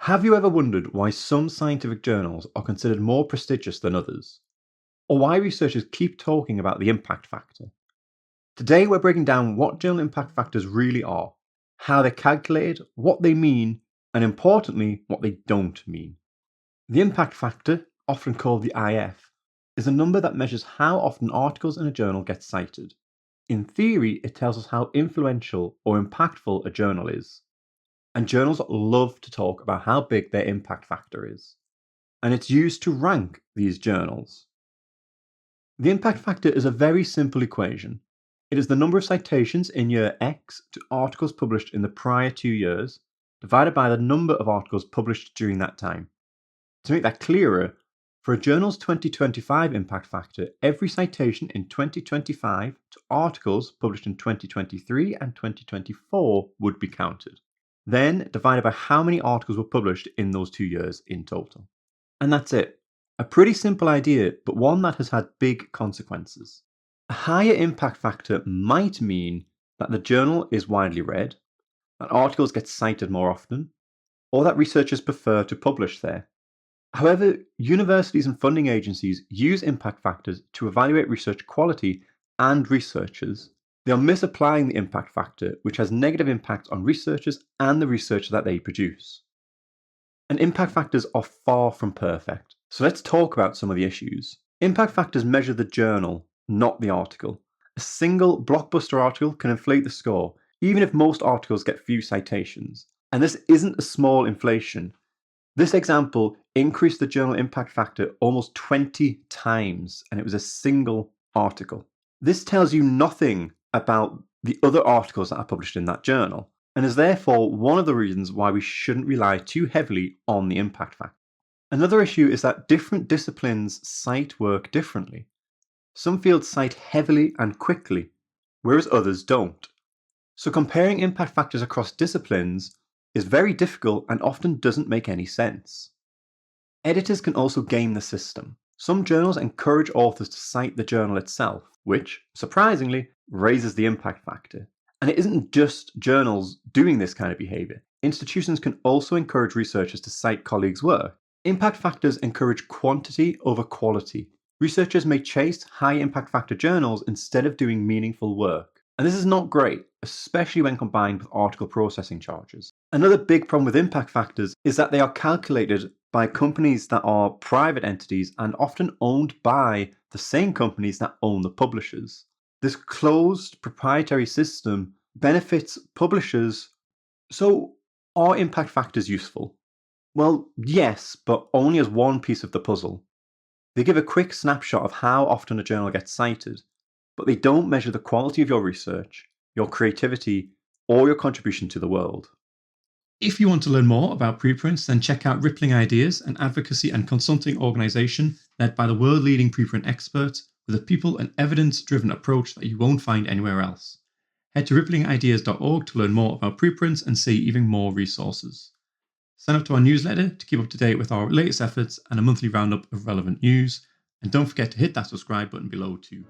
Have you ever wondered why some scientific journals are considered more prestigious than others? Or why researchers keep talking about the impact factor? Today we're breaking down what journal impact factors really are, how they're calculated, what they mean, and importantly, what they don't mean. The impact factor, often called the IF, is a number that measures how often articles in a journal get cited. In theory, it tells us how influential or impactful a journal is. And journals love to talk about how big their impact factor is. And it's used to rank these journals. The impact factor is a very simple equation. It is the number of citations in year X to articles published in the prior 2 years, divided by the number of articles published during that time. To make that clearer, for a journal's 2025 impact factor, every citation in 2025 to articles published in 2023 and 2024 would be counted, then divided by how many articles were published in those 2 years in total. And that's it. A pretty simple idea, but one that has had big consequences. A higher impact factor might mean that the journal is widely read, that articles get cited more often, or that researchers prefer to publish there. However, universities and funding agencies use impact factors to evaluate research quality and researchers. They are misapplying the impact factor, which has negative impacts on researchers and the research that they produce. And impact factors are far from perfect. So let's talk about some of the issues. Impact factors measure the journal, not the article. A single blockbuster article can inflate the score, even if most articles get few citations. And this isn't a small inflation. This example increased the journal impact factor almost 20 times, and it was a single article. This tells you nothing about the other articles that are published in that journal, and is therefore one of the reasons why we shouldn't rely too heavily on the impact factor. Another issue is that different disciplines cite work differently. Some fields cite heavily and quickly, whereas others don't. So comparing impact factors across disciplines is very difficult and often doesn't make any sense. Editors can also game the system. Some journals encourage authors to cite the journal itself, which, surprisingly, raises the impact factor. And it isn't just journals doing this kind of behaviour. Institutions can also encourage researchers to cite colleagues' work. Impact factors encourage quantity over quality. Researchers may chase high impact factor journals instead of doing meaningful work. And this is not great, especially when combined with article processing charges. Another big problem with impact factors is that they are calculated by companies that are private entities and often owned by the same companies that own the publishers. This closed proprietary system benefits publishers. So, are impact factors useful? Well, yes, but only as one piece of the puzzle. They give a quick snapshot of how often a journal gets cited, but they don't measure the quality of your research, your creativity, or your contribution to the world. If you want to learn more about preprints, then check out Rippling Ideas, an advocacy and consulting organisation led by the world-leading preprint experts with a people and evidence-driven approach that you won't find anywhere else. Head to ripplingideas.org to learn more about preprints and see even more resources. Sign up to our newsletter to keep up to date with our latest efforts and a monthly roundup of relevant news. And don't forget to hit that subscribe button below too.